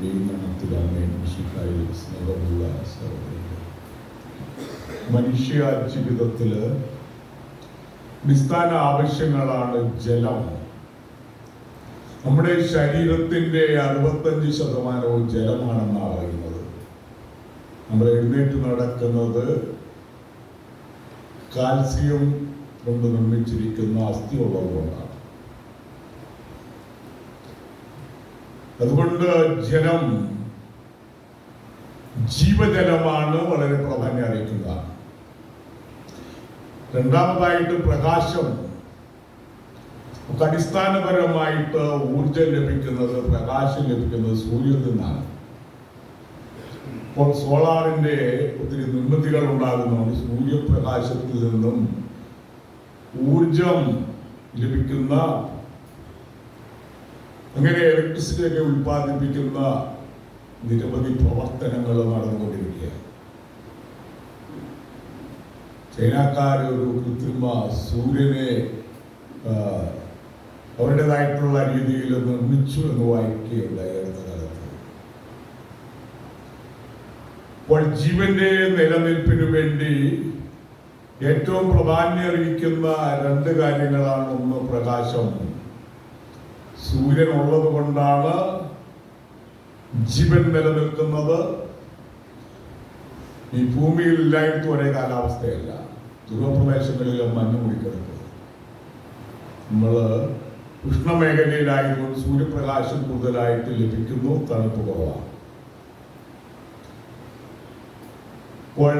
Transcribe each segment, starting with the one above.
എല്ലാവരുടെയും നാമത്തിലാണ് മിശിഹായിൽ സ്നേഹമുള്ള സഹോദരങ്ങളെ. മനുഷ്യ ജീവിതത്തില് അടിസ്ഥാന ആവശ്യങ്ങളാണ് ജലം. നമ്മുടെ ശരീരത്തിന്റെ 65% ജലമാണെന്നാണ് പറയുന്നത്. നമ്മൾ എഴുന്നേറ്റ് നടക്കുന്നത് കാൽസ്യം കൊണ്ട് നിർമ്മിച്ചിരിക്കുന്ന അസ്ഥി ഉള്ളതുകൊണ്ടാണ്. അതുകൊണ്ട് ജലം ജീവജലമാണ്, വളരെ പ്രാധാന്യം അറിയിക്കുന്നതാണ്. രണ്ടാമതായിട്ട് പ്രകാശം. അടിസ്ഥാനപരമായിട്ട് ഊർജം ലഭിക്കുന്നത്, പ്രകാശം ലഭിക്കുന്നത് സൂര്യനിൽ നിന്നാണ്. ഇപ്പോൾ സോളാറിന്റെ ഒത്തിരി നിർമ്മിതികൾ ഉണ്ടാകുന്നുണ്ട്. സൂര്യപ്രകാശത്തിൽ നിന്നും ഊർജം ലഭിക്കുന്ന, അങ്ങനെ ഇലക്ട്രിസിറ്റി ഒക്കെ ഉൽപ്പാദിപ്പിക്കുന്ന നിരവധി പ്രവർത്തനങ്ങൾ നടന്നുകൊണ്ടിരിക്കുകയാണ്. ചൈനക്കാർ ഒരു കൃത്രിമ സൂര്യനെ അവരുടേതായിട്ടുള്ള രീതിയിൽ നിർമ്മിച്ചു എന്ന് വായിക്കുകയുണ്ടായി അടുത്ത കാലത്ത്. അപ്പോൾ ജീവന്റെ നിലനിൽപ്പിനു വേണ്ടി ഏറ്റവും പ്രാധാന്യം അറിയിക്കുന്ന 2 കാര്യങ്ങളാണ്. ഒന്ന് പ്രകാശം. സൂര്യൻ ഉള്ളത് കൊണ്ടാണ് ജീവൻ നിലനിൽക്കുന്നത്. ഈ ഭൂമിയിൽ എല്ലായിടത്തും ഒരേ കാലാവസ്ഥയല്ല. ദുർഗപ്രദേശങ്ങളിൽ മഞ്ഞ് മൂടിക്കിടക്കും. നമ്മൾ ഉഷ്ണമേഖലയിലായതുകൊണ്ട് സൂര്യപ്രകാശം കൂടുതലായിട്ട് ലഭിക്കുന്നു, തണുപ്പ് കുറവാണ്. അപ്പോൾ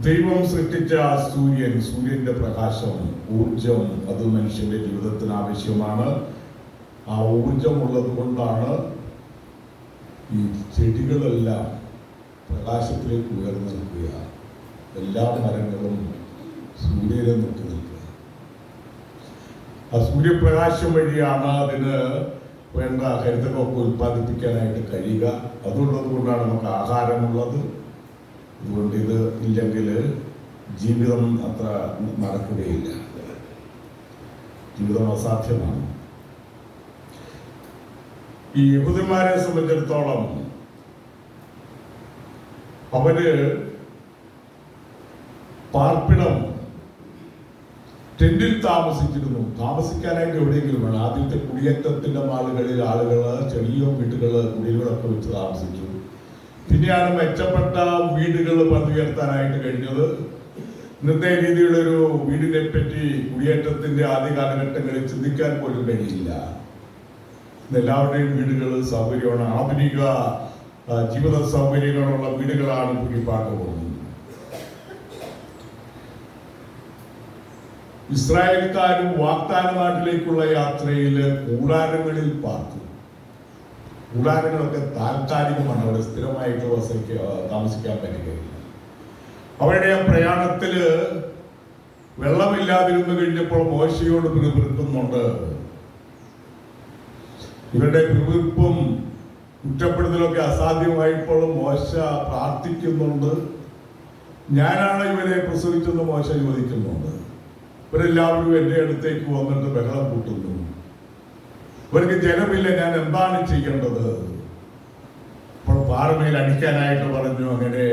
ദൈവം സൃഷ്ടിച്ച സൂര്യന്റെ പ്രകാശം, ഊർജം, അത് മനുഷ്യന്റെ ജീവിതത്തിന് ആവശ്യമാണ്. ആ ഊർജമുള്ളത് കൊണ്ടാണ് ഈ ചെടികളെല്ലാം പ്രകാശത്തിലേക്ക് ഉയർന്നു നിൽക്കുക. എല്ലാ മരങ്ങളും സൂര്യനെ നോക്കി നിൽക്കുക. ആ സൂര്യപ്രകാശം വഴിയാണ് അതിന് വേണ്ട ഹരിതകമൊക്കെ ഉൽപ്പാദിപ്പിക്കാനായിട്ട് കഴിയുക. അതുള്ളത് കൊണ്ടാണ് നമുക്ക് ആഹാരമുള്ളത്. അതുകൊണ്ട് ഇത് ഇല്ലെങ്കിൽ ജീവിതം അത്ര നടക്കുകയില്ല. ജീവിതം അസാധ്യമാണ്. ഈ യഹൂദന്മാരെ സംബന്ധിച്ചിടത്തോളം അവര് പാർപ്പിടം ടെന്റിൽ താമസിച്ചിരുന്നു. താമസിക്കാനായിട്ട് എവിടെയെങ്കിലും വേണം. ആദ്യത്തെ കുടിയേറ്റത്തിന്റെ നാളുകളിൽ ആളുകൾ ചെറിയ കുടിലുകളൊക്കെ വെച്ച് താമസിച്ചു. പിന്നെയാണ് മെച്ചപ്പെട്ട വീടുകൾ പണിതുയർത്താനായിട്ട് കഴിഞ്ഞത്. ഇന്നത്തെ രീതിയിലൊരു വീടിനെ പറ്റി കുടിയേറ്റത്തിന്റെ ആദ്യ കാലഘട്ടങ്ങളിൽ ചിന്തിക്കാൻ പോലും കഴിയില്ല. എല്ലാവരുടെയും വീടുകൾ സൗകര്യമാണ്. ആധുനിക ജീവിത സൗകര്യങ്ങളുള്ള വീടുകളാണ് ഭൂരിഭാഗം പോകുന്നത്. ഇസ്രായേൽക്കാരും വാഗ്ദാന നാട്ടിലേക്കുള്ള യാത്രയിൽ കൂടാരങ്ങളിൽ പാർത്തു. കൂടാരങ്ങളൊക്കെ താൽക്കാലികമാണ്. അവിടെ സ്ഥിരമായിട്ട് താമസിക്കാൻ പറ്റുകയില്ല. അവരുടെ പ്രയാണത്തില് വെള്ളമില്ലാതിരുന്നു കഴിഞ്ഞപ്പോൾ മോശയോട് പിറുപിറുക്കുന്നുണ്ട്. ഇവരുടെ പിറുപിറുപ്പും കുറ്റപ്പെടുത്തലൊക്കെ അസാധ്യമായപ്പോൾ മോശ പ്രാർത്ഥിക്കുന്നുണ്ട്. ഞാനാണ് ഇവരെ പ്രസവിച്ചെന്ന് മോശ ചോദിക്കുന്നുണ്ട്. ഇവരെല്ലാവരും എൻ്റെ അടുത്തേക്ക് വന്നിട്ട് ബഹളം കൂട്ടുന്നു. ഇവർക്ക് ജലമില്ല, ഞാൻ എന്താണ് ചെയ്യേണ്ടത്? അപ്പോൾ പാറമേൽ അടിക്കാനായിട്ട് പറഞ്ഞു. അങ്ങനെ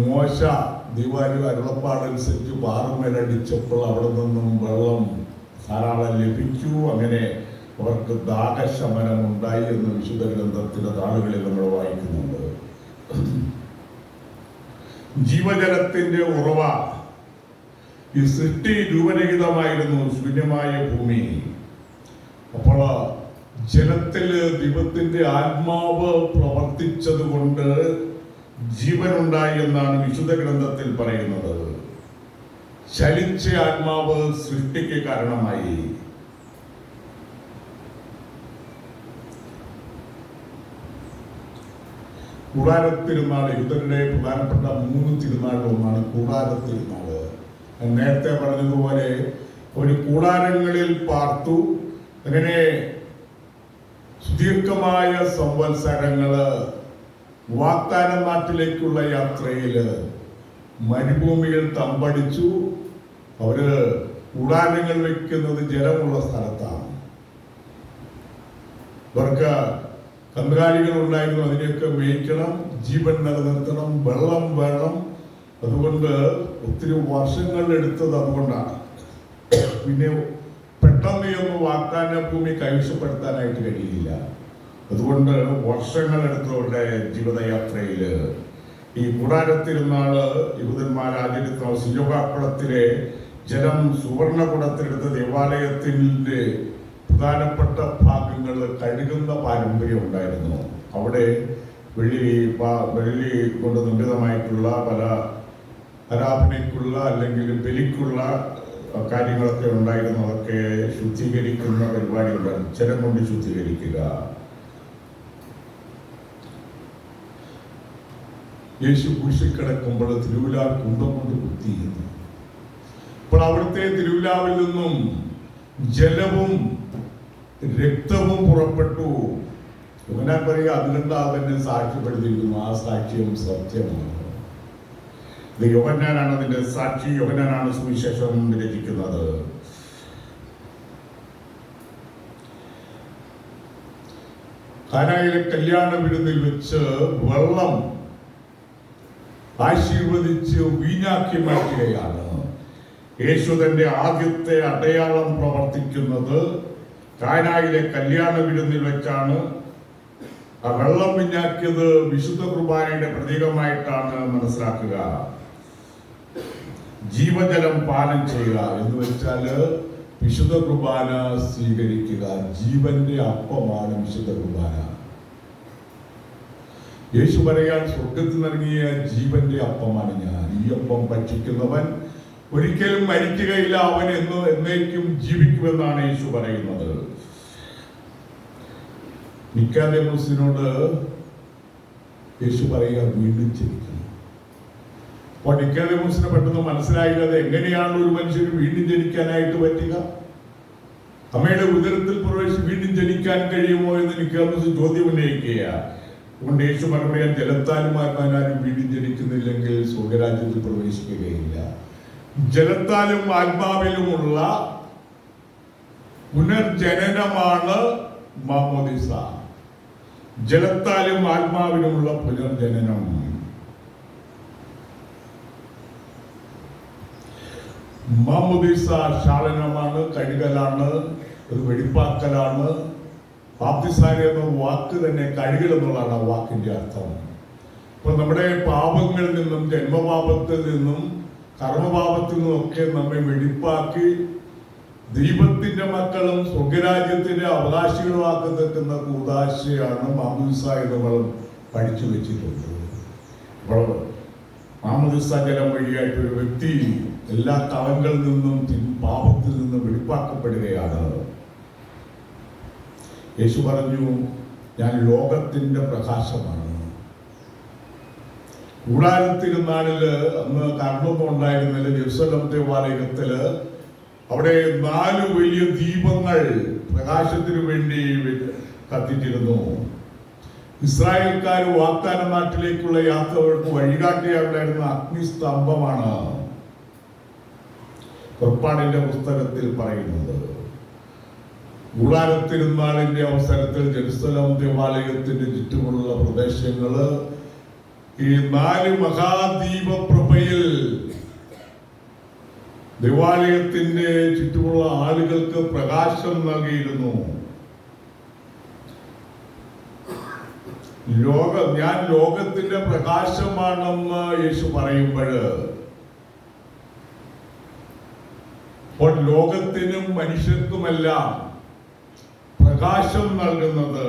മോശ ദൈവാരി അരുളപ്പാടനുസരിച്ച് പാറമേലടിച്ചപ്പോൾ അവിടെ നിന്നും വെള്ളം ധാരാളം ലഭിച്ചു. അങ്ങനെ അവർക്ക് ദാഹശമനം ഉണ്ടായി എന്ന് വിശുദ്ധ ഗ്രന്ഥത്തിന്റെ താളുകളിൽ നമ്മൾ വായിക്കുന്നുണ്ട്. ജീവജലത്തിന്റെ ഉറവ. ഈ സൃഷ്ടി രൂപരഹിതമായിരുന്നു, ശൂന്യമായ ഭൂമി. അപ്പോൾ ജലത്തില് ദൈവത്തിന്റെ ആത്മാവ് പ്രവർത്തിച്ചത് കൊണ്ട് ജീവനുണ്ടായി എന്നാണ് വിശുദ്ധ ഗ്രന്ഥത്തിൽ പറയുന്നത്. ചലിച്ച ആത്മാവ് സൃഷ്ടിക്ക് കാരണമായി. കൂടാരത്തിരുന്നാൾ യഹൂദരുടെ പ്രധാനപ്പെട്ട 3 തിരുനാളുകളൊന്നാണ് കൂടാരത്തിരുന്നാള്. നേരത്തെ പറഞ്ഞതുപോലെ ഒരു കൂടാരങ്ങളിൽ പാർത്തു. അങ്ങനെ സുദീർഘമായ സംവത്സരങ്ങള് വാഗ്ദാന നാട്ടിലേക്കുള്ള യാത്രയില് മരുഭൂമിയിൽ തമ്പടിച്ചു. അവര് കൂടാരങ്ങൾ വെക്കുന്നത് ജലമുള്ള സ്ഥലത്താണ്. ഇവർക്ക് കന്നുകാലികൾ ഉണ്ടായിരുന്നു, അതിനെയൊക്കെ മേയ്ക്കണം, ജീവൻ നിലനിർത്തണം, വെള്ളം വേണം. അതുകൊണ്ട് ഒത്തിരി വർഷങ്ങൾ എടുത്തത് അതുകൊണ്ടാണ്. പിന്നെ പെട്ടെന്ന് ഒന്നും വാഗ്ദാന ഭൂമി കൈവശപ്പെടുത്താനായിട്ട് കഴിയില്ല. അതുകൊണ്ട് വർഷങ്ങൾ എടുത്തവരുടെ ജീവിതയാത്രയിൽ ഈ കൂടാരത്തിരുന്നാള് യഹൂദന്മാർ ആചരിക്കുന്ന സിയോഗാക്കുളത്തിലെ ജലം സുവർണകുടത്തിലെടുത്ത് ദേവാലയത്തിന്റെ പ്രധാനപ്പെട്ട ഭാഗങ്ങൾ കഴുകുന്ന പാരമ്പര്യം ഉണ്ടായിരുന്നു. അവിടെ വെള്ളി കൊണ്ട് നിർമ്മിതമായിട്ടുള്ള പല ആരാധനയ്ക്കുള്ള അല്ലെങ്കിൽ ബലിക്കുള്ള കാര്യങ്ങളൊക്കെ ഉണ്ടായിരുന്നു. അതൊക്കെ ശുദ്ധീകരിക്കുന്ന പരിപാടികളുണ്ടായിരുന്നു. ജലം കൊണ്ട് ശുദ്ധീകരിക്കുക. യേശു കുരിശിൽ കിടക്കുമ്പോൾ തിരുവിലാവ് കുന്തം കൊണ്ട് കുത്തിയിരുന്നു. അപ്പോൾ അവിടുത്തെ തിരുവിലാവിൽ നിന്നും ജലവും രക്തവും പുറപ്പെട്ടു. യോഹന്നാൻ പറയുക, അതുകൊണ്ട് അവനെ സാക്ഷ്യപ്പെടുത്തിയിരിക്കുന്നു. ആ സാക്ഷ്യം സത്യമാണ്. ഇത് യോഹന്നാനാണ് അതിന്റെ സാക്ഷി. യോഹന്നാനാണ് സുവിശേഷം രചിക്കുന്നത്. കാനായിലെ കല്യാണ വിരുന്നിൽ വെച്ച് വെള്ളം ആശീർവദിച്ച് വീഞ്ഞാക്കി മാറ്റുകയാണ്. യേശു തന്റെ ആദ്യത്തെ അടയാളം പ്രവർത്തിക്കുന്നത് കാനായിലെ കല്യാണ വിരുന്നിൽ വെച്ചാണ്. ആ വെള്ളം വീഞ്ഞാക്കിയത് വിശുദ്ധ കുർബാനയുടെ പ്രതീകമായിട്ടാണ് മനസ്സിലാക്കുക. ജീവജലം പാനം ചെയ്യുക എന്ന് വെച്ചാല് വിശുദ്ധ കുർബാന സ്വീകരിക്കുക. ജീവന്റെ അപ്പമാണ് വിശുദ്ധ കുർബാന. യേശു പറയാൻ, സ്വർഗത്തിൽ നിറങ്ങിയ ജീവന്റെ അപ്പമാണ് ഞാൻ. ഈ അപ്പം ഭക്ഷിക്കുന്നവൻ ഒരിക്കലും മരിക്കുകയില്ല, അവൻ എന്നേക്കും ജീവിക്കുമെന്നാണ് യേശു പറയുന്നത്. നിക്കോദേമോസിനോട് യേശു പറയുക, വീണ്ടും ജനിക്കണം. അപ്പോൾ നിക്കോദേമോസിനെ പെട്ടെന്ന് മനസ്സിലായില്ല, അത് എങ്ങനെയാണ് ഒരു മനുഷ്യന് വീണ്ടും ജനിക്കാനായിട്ട് പറ്റുക? അമ്മയുടെ ഉദരത്തിൽ പ്രവേശിച്ച് വീണ്ടും ജനിക്കാൻ കഴിയുമോ എന്ന് നിക്കോദേമോസ് ചോദ്യം ഉന്നയിക്കുകയാണ്. അതുകൊണ്ട് യേശു പറയാൻ, ജലത്താലും ആത്മാവിനാലും വീണ്ടും ജനിക്കുന്നില്ലെങ്കിൽ സ്വർഗരാജ്യത്തിൽ പ്രവേശിക്കുകയില്ല. ജലത്താലും ആത്മാവിലുമുള്ള പുനർജനനമാണ് മാമോദിസ. ജലത്താലും ആത്മാവിലുമുള്ള പുനർജനനം. മാമോദിസ ശാലനമാണ്, കഴുകലാണ്, ഒരു വെടിപ്പാക്കലാണ്. ബാപ്തിസ്നാനം എന്ന വാക്ക് തന്നെ കഴുകൽ എന്നുള്ളതാണ് ആ വാക്കിന്റെ അർത്ഥം. അപ്പൊ നമ്മുടെ പാപങ്ങളിൽ നിന്നും, ജന്മപാപത്തിൽ നിന്നും, കർമ്മപാപത്തിൽ നിന്നും ഒക്കെ നമ്മെ വെടിപ്പാക്കി ദൈവത്തിന്റെ മക്കളും സ്വർഗരാജ്യത്തിന്റെ അവകാശികളുമാക്കി നിൽക്കുന്ന കൂദാശയാണ് മാമോദിസ എന്ന് നമ്മൾ പഠിച്ചു വെച്ചിട്ടുണ്ട്. അപ്പോൾ മാമോദിസ ജലം വഴിയായിട്ട് ഒരു വ്യക്തി എല്ലാ കലങ്ങളിൽ നിന്നും പാപത്തിൽ നിന്നും വെടിപ്പാക്കപ്പെടുകയാണ്. യേശു പറഞ്ഞു, ഞാൻ ലോകത്തിന്റെ പ്രകാശമാണ്. കൂടാരത്തിരുന്നാളില് അന്ന് കറണ്ടൊന്നും ഉണ്ടായിരുന്നില്ല. ജെറുസലേം ദേവാലയത്തില് അവിടെ 4 വലിയ ദീപങ്ങൾ പ്രകാശത്തിനു വേണ്ടി കത്തിച്ചിരുന്നു. ഇസ്രായേൽക്കാർ വാഗ്ദാന നാട്ടിലേക്കുള്ള യാത്രകൾക്ക് വഴികാട്ടിയാണ്ടായിരുന്ന അഗ്നിസ്തംഭമാണ് പുറപ്പാടിന്റെ പുസ്തകത്തിൽ പറയുന്നത്. കൂടാരത്തിരുന്നാളിന്റെ അവസരത്തിൽ ജെറുസലേം ദേവാലയത്തിന്റെ ചുറ്റുമുള്ള പ്രദേശങ്ങള് ഈ 4 മഹാദീപപ്രഭയിൽ ദേവാലയത്തിന്റെ ചുറ്റുമുള്ള ആളുകൾക്ക് പ്രകാശം നൽകിയിരുന്നു. ഞാൻ ലോകത്തിന്റെ പ്രകാശമാണെന്ന് യേശു പറയുമ്പോൾ അപ്പോൾ ലോകത്തിനും മനുഷ്യർക്കുമെല്ലാം പ്രകാശം നൽകുന്നത്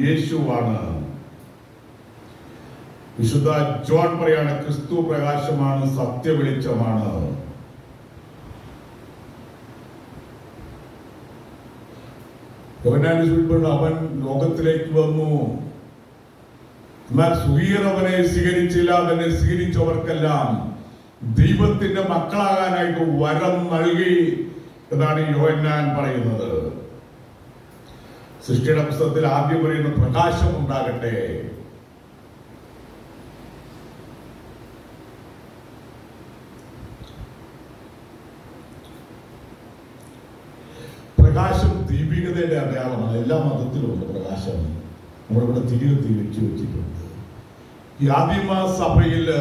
യേശുവാണ്. വിശുദ്ധ ജോൺ പറയാണ്, ക്രിസ്തു പ്രകാശമാണ്, സത്യവെളിച്ചമാണ്. അവൻ ലോകത്തിലേക്ക് വന്നു, എന്നാൽ സ്വീയർ അവനെ സ്വീകരിച്ചില്ല. അവനെ സ്വീകരിച്ചവർക്കെല്ലാം ദൈവത്തിന്റെ മക്കളാകാനായിട്ട് വരം നൽകി എന്നാണ് യോഹന്നാൻ പറയുന്നത്. സൃഷ്ടിയുടെ പുസ്തകത്തിൽ ആദ്യം പറയുന്ന പ്രകാശം ഉണ്ടാകട്ടെ. പ്രകാശം ദൈവികതയുടെ അടയാളമാണ്. എല്ലാ മതത്തിലുമുണ്ട് പ്രകാശം. നമ്മളിവിടെ തിരികെ വെച്ചിട്ടുണ്ട്. ഈ ആദിമ സഭയില്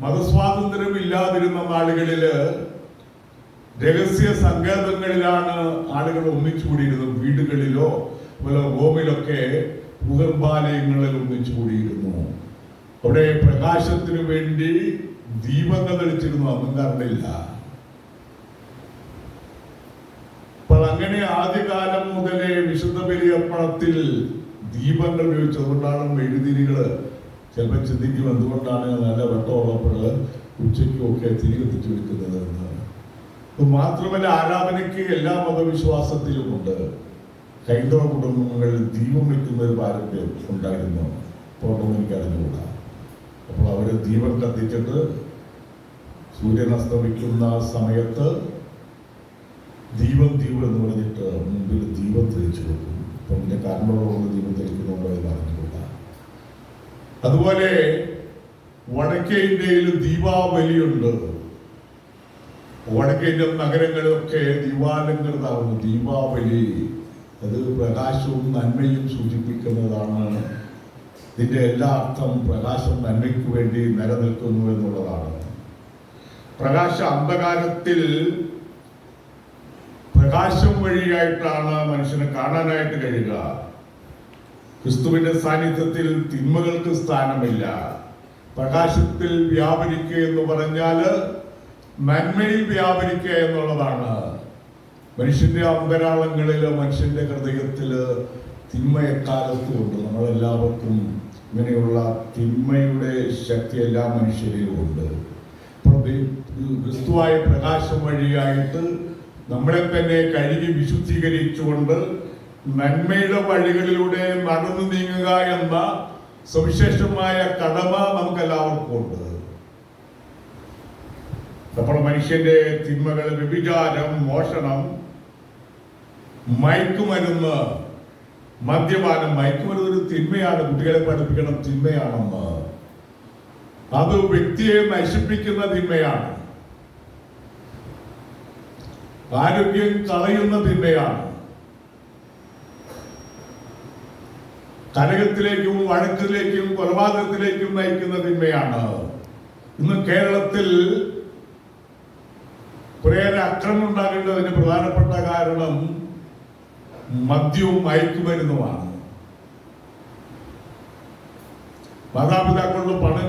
മതസ്വാതന്ത്ര്യം ഇല്ലാതിരുന്ന നാളുകളില് രഹസ്യ സങ്കേതങ്ങളിലാണ് ആളുകൾ ഒന്നിച്ചുകൂടിയിരുന്നത്. വീടുകളിലോ അതുപോലെ റോമിലൊക്കെ ഭൂഗർഭാലയങ്ങളിൽ ഒന്നിച്ചുകൂടിയിരുന്നു. അവിടെ പ്രകാശത്തിനു വേണ്ടി ദീപങ്ങൾ തെളിച്ചിരുന്നു. അന്നും കറണ്ടില്ല. അപ്പോൾ അങ്ങനെ ആദ്യകാലം മുതലേ വിശുദ്ധ ബലിയർപ്പണത്തിൽ ദീപങ്ങൾ ഉപയോഗിച്ചതുകൊണ്ടാണ് മെഴുതിരികള് ചിലപ്പോൾ ചിന്തിക്കും എന്തുകൊണ്ടാണ് നല്ല വെട്ടമുള്ളപ്പോൾ ഉച്ചയ്ക്കും ഒക്കെ തിരികെ എത്തിച്ചു വെക്കുന്നത് എന്ന്. മാത്രമല്ല, ആരാധനയ്ക്ക് എല്ലാ മതവിശ്വാസത്തിലുമുണ്ട്. ഹൈന്ദവ കുടുംബങ്ങളിൽ ദീപം വയ്ക്കുന്ന ഒരു പാരമ്പര്യം ഉണ്ടായിരുന്നു. ഇപ്പോൾ എനിക്ക് അറിഞ്ഞുകൂടാ. അപ്പോൾ അവർ ദീപം കത്തിച്ചിട്ട് സൂര്യൻ അസ്തമിക്കുന്ന സമയത്ത് ദീപം എന്ന് പറഞ്ഞിട്ട് മുമ്പിൽ ദീപം തെളിച്ചു വെക്കും. അപ്പം പിന്നെ കാരണമുള്ള ദീപം തെളിക്കുന്നുണ്ടോ എന്ന് അറിഞ്ഞുകൂടാ. അതുപോലെ വടക്കേ ഇന്ത്യയിൽ ദീപാവലിയുണ്ട്. വടക്കേ ഇന്ത്യൻ നഗരങ്ങളിലൊക്കെ ദീപാലങ്കൃതമാകുന്നു. ദീപാവലി അത് പ്രകാശവും നന്മയും സൂചിപ്പിക്കുന്നതാണ്. ഇതിന്റെ എല്ലാ അർത്ഥം പ്രകാശം നന്മയ്ക്ക് വേണ്ടി നിലനിൽക്കുന്നു എന്നുള്ളതാണ്. പ്രകാശ അന്ധകാരത്തിൽ പ്രകാശം വഴിയായിട്ടാണ് മനുഷ്യനെ കാണാനായിട്ട് കഴിയുക. ക്രിസ്തുവിന്റെ സാന്നിധ്യത്തിൽ തിന്മകൾക്ക് സ്ഥാനമില്ല. പ്രകാശത്തിൽ വ്യാപരിക്കുക എന്ന് പറഞ്ഞാൽ നന്മയിൽ വ്യാപരിക്കുക എന്നുള്ളതാണ്. മനുഷ്യന്റെ അന്തരാളങ്ങളില് മനുഷ്യന്റെ ഹൃദയത്തില് തിന്മ എക്കാലത്തും ഉണ്ട്. നമ്മളെല്ലാവർക്കും ഇങ്ങനെയുള്ള തിന്മയുടെ ശക്തി എല്ലാ മനുഷ്യരിലും ഉണ്ട്. ക്രിസ്തുവായ പ്രകാശം വഴിയായിട്ട് നമ്മളെ തന്നെ കഴുകി വിശുദ്ധീകരിച്ചുകൊണ്ട് നന്മയുടെ വഴികളിലൂടെ നടന്നു നീങ്ങുക എന്ന സവിശേഷമായ കടമ നമുക്കെല്ലാവർക്കും ഉണ്ട്. അപ്പോൾ മനുഷ്യന്റെ തിന്മകൾ വ്യഭിചാരം, മോഷണം, മയക്കുമരുന്ന്, മദ്യപാനം. മയക്കുമരുന്ന് ഒരു തിന്മയാണ്. കുട്ടികളെ പഠിപ്പിക്കണം തിന്മയാണെന്ന്. അത് വ്യക്തിയെ നശിപ്പിക്കുന്ന തിന്മയാണ്. ആരോഗ്യം കളയുന്ന തിന്മയാണ്. കലഹത്തിലേക്കും വഴക്കിലേക്കും കൊലപാതകത്തിലേക്കും നയിക്കുന്ന തിന്മയാണ്. ഇന്ന് കേരളത്തിൽ കുറേയേറെ അക്രമം ഉണ്ടാകേണ്ടതിന് പ്രധാനപ്പെട്ട കാരണം മദ്യവും മയക്കുമരുന്നുമാണ്. മാതാപിതാക്കളോട് പണം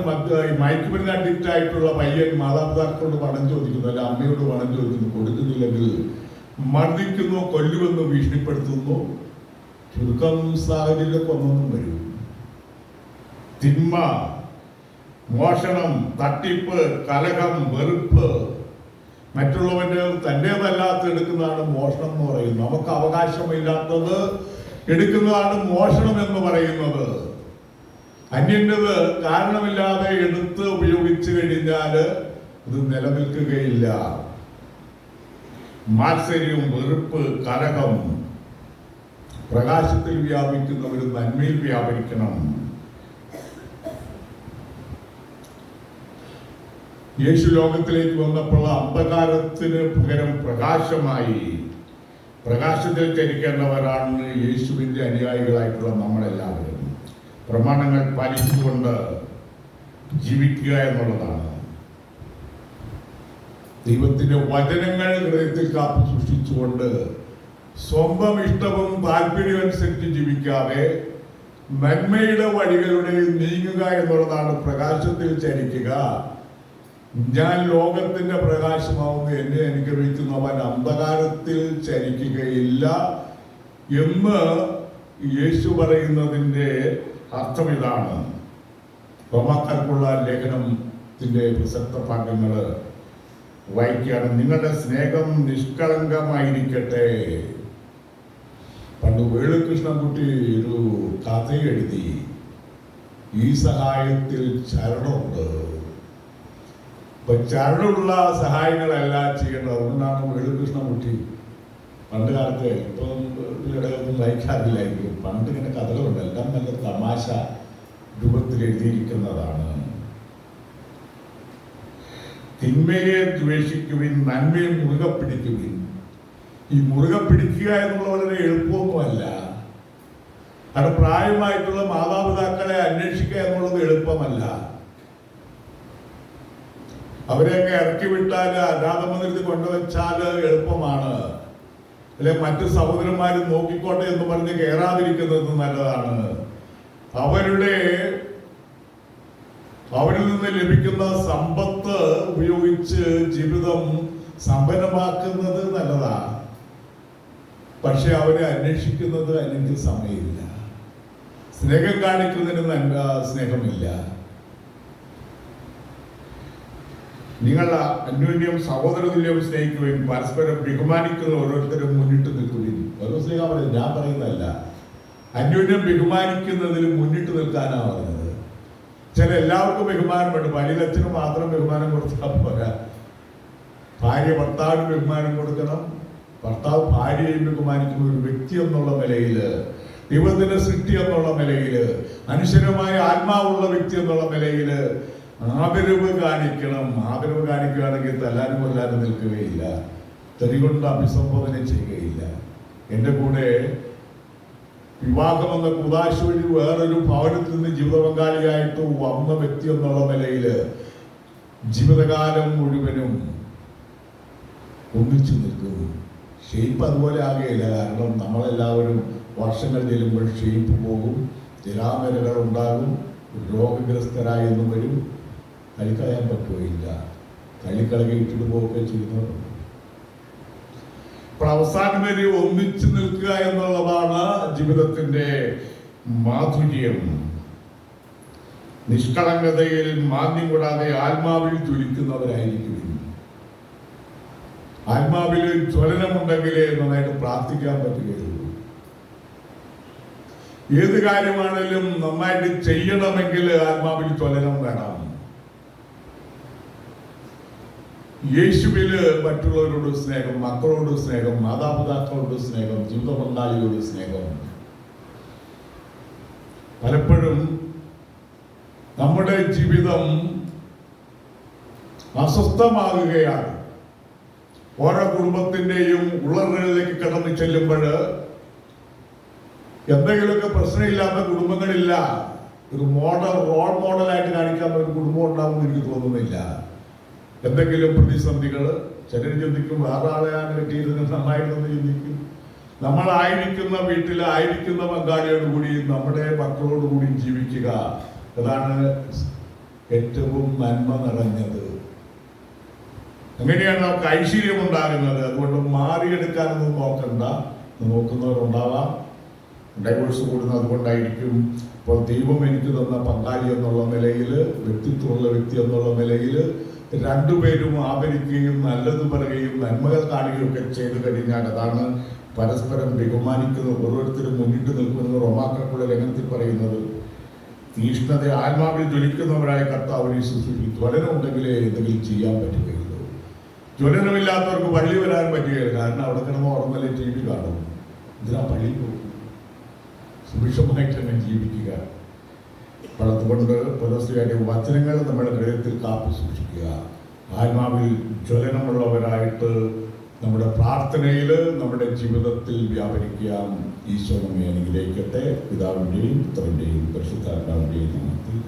മയക്കുമരുന്ന് അഡിക്റ്റ് ആയിട്ടുള്ള പയ്യൻ മാതാപിതാക്കളോട് പണം ചോദിക്കുന്നു, അല്ല അമ്മയോട് പണം ചോദിക്കുന്നു. കൊടുക്കുന്നില്ലെങ്കിൽ മർദ്ദിക്കുന്നു, കൊല്ലുമെന്ന് ഭീഷണിപ്പെടുത്തുന്നു. ചുരുക്കം സാഹചര്യമൊക്കെ ഒന്നൊന്നും വരും. തിന്മ, മോഷണം, തട്ടിപ്പ്, കലഹം, വെറുപ്പ്, മറ്റുള്ളവന്റെ തന്റേതല്ലാത്ത എടുക്കുന്നതാണ് മോഷണം എന്ന് പറയുന്നത്. നമുക്ക് അവകാശമില്ലാത്തത് എടുക്കുന്നതാണ് മോഷണം എന്ന് പറയുന്നത്. അന്യൻ്റെത് കാരണമില്ലാതെ എടുത്ത് ഉപയോഗിച്ചു കഴിഞ്ഞാൽ ഇത് നിലനിൽക്കുകയില്ല. മാത്സര്യം, വെറുപ്പ്, കലഹം പ്രകാശത്തിൽ വ്യാപിക്കുന്നവർ നന്മയിൽ വ്യാപരിക്കണം. യേശു ലോകത്തിലേക്ക് വന്നപ്പോൾ അന്ധകാരത്തിന് പകരം പ്രകാശമായി. പ്രകാശത്തിൽ ചരിക്കേണ്ടവരാണ് യേശുവിന്റെ അനുയായികളായിട്ടുള്ള നമ്മളെല്ലാവരും. പ്രമാണങ്ങൾ പാലിച്ചുകൊണ്ട് ജീവിക്കുക എന്നുള്ളതാണ്. ദൈവത്തിന്റെ വചനങ്ങൾ ഹൃദയത്തിൽ കാത്തു സൂക്ഷിച്ചുകൊണ്ട് സ്വന്തം ഇഷ്ടവും താല്പര്യവും അനുസരിച്ച് ജീവിക്കാതെ നന്മയുടെ വഴികളുടെ നീങ്ങുക എന്നുള്ളതാണ്. പ്രകാശത്തിൽ ചരിക്കുക. ഞാൻ ലോകത്തിന്റെ പ്രകാശമാവുന്ന എന്നെ അനുഗ്രഹിക്കുന്നവൻ അന്ധകാരത്തിൽ ചരിക്കുകയില്ല എന്ന് യേശു പറയുന്നതിന്റെ അർത്ഥം ഇതാണ്. റോമാക്കാർക്കുള്ള ലേഖനത്തിന്റെ പ്രസക്ത ഭാഗങ്ങൾ വായിക്കുകയാണ്. നിങ്ങളുടെ സ്നേഹം നിഷ്കളങ്കമായിരിക്കട്ടെ. പണ്ട് വേളുകൃഷ്ണൻകുട്ടി ഒരു കഥ എഴുതി. ഈ സഹായത്തിൽ ചരണമുണ്ട്. ഇപ്പൊ ചരണമുള്ള സഹായങ്ങളെല്ലാം ചെയ്യേണ്ടത്. അതുകൊണ്ടാണ് വേളുകൃഷ്ണൻകുട്ടി പണ്ട് കാലത്ത്, ഇപ്പം ഒന്നും വായിക്കാറില്ലായിരിക്കും, പണ്ട് ഇങ്ങനെ കഥകളുണ്ട്. എല്ലാം നല്ല തമാശ രൂപത്തിൽ എഴുതിയിരിക്കുന്നതാണ്. തിന്മയെ ദ്വേഷിക്കുവിൻ, നന്മയെ മുറുകെ പിടിക്കുവിൻ. ഈ മുറുകെ പിടിക്കുക എന്നുള്ള വളരെ എളുപ്പമൊന്നുമല്ല. അവിടെ പ്രായമായിട്ടുള്ള മാതാപിതാക്കളെ അന്വേഷിക്കുക എന്നുള്ളത് എളുപ്പമല്ല. അവരെയൊക്കെ ഇറക്കി വിട്ടാൽ അനാഥമന്ദിരത്തിൽ കൊണ്ടുവച്ചാൽ എളുപ്പമാണ്. അല്ലെ മറ്റു സഹോദരന്മാരും നോക്കിക്കോട്ടെ എന്ന് പറഞ്ഞ് കയറാതിരിക്കുന്നത് നല്ലതാണ്. അവരിൽ നിന്ന് ലഭിക്കുന്ന സമ്പത്ത് ഉപയോഗിച്ച് ജീവിതം സമ്പന്നമാക്കുന്നത് നല്ലതാണ്. പക്ഷെ അവരെ അന്വേഷിക്കുന്നത് അല്ലെങ്കിൽ സമയമില്ല. സ്നേഹം കാണിക്കുന്നതിന് സ്നേഹമില്ല. നിങ്ങൾ അന്യോന്യം സഹോദരതുല്യം സ്നേഹിക്കുകയും പരസ്പരം ബഹുമാനിക്കുന്ന ഓരോരുത്തരും മുന്നിട്ട് നിൽക്കുകയും ഓരോ സ്നേഹം പറയുന്നത് ഞാൻ പറയുന്നതല്ല. അന്യോന്യം ബഹുമാനിക്കുന്നതിൽ മുന്നിട്ട് നിൽക്കാനാണ് പറയുന്നത്. ചില എല്ലാവർക്കും ബഹുമാനമുണ്ട്. വലിയച്ഛന് മാത്രം ബഹുമാനം കൊടുത്താൽ പോരാ. ഭാര്യ ഭർത്താവിന് ബഹുമാനം കൊടുക്കണം. ഭർത്താവ് ഭാര്യയെയും ബഹുമാനിക്കുന്ന ഒരു വ്യക്തി എന്നുള്ള നിലയിൽ, ദൈവത്തിന്റെ സൃഷ്ടി എന്നുള്ള നിലയിൽ, അനുശ്വരമായ ആത്മാവുള്ള വ്യക്തി എന്നുള്ള നിലയിൽ ആദരവ് കാണിക്കണം. ആദരവ് കാണിക്കുകയാണെങ്കിൽ തല്ലാനും കൊല്ലാനും നിൽക്കുകയില്ല, തെറികൊണ്ട് അഭിസംബോധന ചെയ്യുകയില്ല. എൻ്റെ കൂടെ വിവാഹം എന്ന കുദാശ വഴി വേറൊരു ഭവനത്തിൽ നിന്ന് ജീവിത പങ്കാളിയായിട്ട് വന്ന വ്യക്തി എന്നുള്ള നിലയിൽ ജീവിതകാലം മുഴുവനും ഒന്നിച്ചു നിൽക്കും. ഷേപ്പ് അതുപോലെ ആകുകയില്ല. കാരണം നമ്മളെല്ലാവരും വർഷങ്ങൾ ചെല്ലുമ്പോൾ ഷേപ്പ് പോകും, ജലാമരകൾ ഉണ്ടാകും, രോഗഗ്രസ്തരായെന്നും വരും. തള്ളിക്കളയാൻ പറ്റുകയില്ല. തള്ളിക്കളകെ ഇട്ടിട്ട് പോവുകയൊക്കെ ചെയ്യുന്നവരുണ്ട്. അപ്പോൾ അവസാനം വരെ ഒന്നിച്ചു നിൽക്കുക എന്നുള്ളതാണ് ജീവിതത്തിന്റെ മാധുര്യം. നിഷ്കളങ്കതയിൽ മാന്യം കൂടാതെ ആത്മാവിൽ ജ്വലിക്കുന്നവരായിരിക്കും. ആത്മാവിൽ ജ്വലനമുണ്ടെങ്കിലേ നന്നായിട്ട് പ്രാർത്ഥിക്കാൻ പറ്റുകയുള്ളൂ. ഏത് കാര്യമാണെങ്കിലും നന്നായിട്ട് ചെയ്യണമെങ്കിൽ ആത്മാവിൽ ജ്വലനം വേണം. യേശുവില് മറ്റുള്ളവരോട് സ്നേഹം, മക്കളോട് സ്നേഹം, മാതാപിതാക്കളോട് സ്നേഹം, ജീവിത പങ്കാളിയോട് സ്നേഹം. പലപ്പോഴും നമ്മുടെ ജീവിതം അസ്വസ്ഥമാകുകയാണ്. ഓരോ കുടുംബത്തിന്റെയും ഉള്ളറകളിലേക്ക് കടന്നു ചെല്ലുമ്പോൾ എന്തെങ്കിലുമൊക്കെ പ്രശ്നമില്ലാത്ത കുടുംബങ്ങളില്ല. ഒരു റോൾ മോഡലായിട്ട് കാണിക്കാൻ ഒരു കുടുംബം ഉണ്ടാവുമെന്ന് എനിക്ക് തോന്നുന്നില്ല. എന്തെങ്കിലും പ്രതിസന്ധികൾ ചിലർ ചിന്തിക്കും വേറെ ആളെയാണ് കിട്ടിയിരുന്നത് നന്നായിട്ടെന്ന് ചിന്തിക്കും. നമ്മളായിരിക്കുന്ന വീട്ടിലായിരിക്കുന്ന പങ്കാളിയോട് കൂടി നമ്മുടെ മക്കളോട് കൂടി ജീവിക്കുക, അതാണ് ഏറ്റവും നന്മ നിറഞ്ഞത്. അങ്ങനെയാണ് നമുക്ക് ഐശ്വര്യം ഉണ്ടാകുന്നത്. അതുകൊണ്ട് മാറിയെടുക്കാനൊന്നും നോക്കണ്ട. നോക്കുന്നവരുണ്ടാവാം. ഡൈവേഴ്സ് കൂടുന്നത് അതുകൊണ്ടായിരിക്കും. ഇപ്പോൾ ദൈവം എനിക്ക് തന്ന പങ്കാളി എന്നുള്ള നിലയിൽ, വ്യക്തിത്വമുള്ള വ്യക്തി എന്നുള്ള നിലയിൽ രണ്ടുപേരും ആദരിക്കുകയും നല്ലത് പറയുകയും നന്മകൾ കാണുകയും ഒക്കെ ചെയ്തു കഴിഞ്ഞാൽ അതാണ് പരസ്പരം ബഹുമാനിക്കുന്നത്. ഓരോരുത്തരും മുന്നിട്ട് നിൽക്കുന്നത് റോമാക്കാർക്കുള്ള ലേഖനത്തിൽ പറയുന്നത്. തീഷ്ണത ആത്മാവിൽ ജ്വലിക്കുന്നവരായ കർത്താവിനെ ശുശ്രൂഷിക്കും. ജ്വലനമുണ്ടെങ്കിലേ എന്തെങ്കിലും ചെയ്യാൻ പറ്റുകയുള്ളൂ. ജ്വലനമില്ലാത്തവർക്ക് പള്ളി വരാൻ പറ്റുകയില്ല. കാരണം അവിടെ കിടന്ന് ഉറന്നല്ലേ ടി വി കാണും. ഇതിനാ പള്ളി പോകും. സുഭിക്ഷമായിട്ട് തന്നെ ജീവിക്കുക. അപ്പോൾ അതുകൊണ്ട് പലസ്ത്രീയുടെ വചനങ്ങൾ നമ്മുടെ ഹൃദയത്തിൽ കാത്തു സൂക്ഷിക്കുക. ആത്മാവിൽ ജ്വലനമുള്ളവരായിട്ട് നമ്മുടെ പ്രാർത്ഥനയിൽ, നമ്മുടെ ജീവിതത്തിൽ വ്യാപരിക്കാൻ ഈശോ നമ്മെ അനുഗ്രഹിക്കട്ടെ. പിതാവിൻ്റെയും പുത്രൻ്റെയും പരിശുദ്ധാത്മാവിൻ്റെയും നാമത്തിൽ.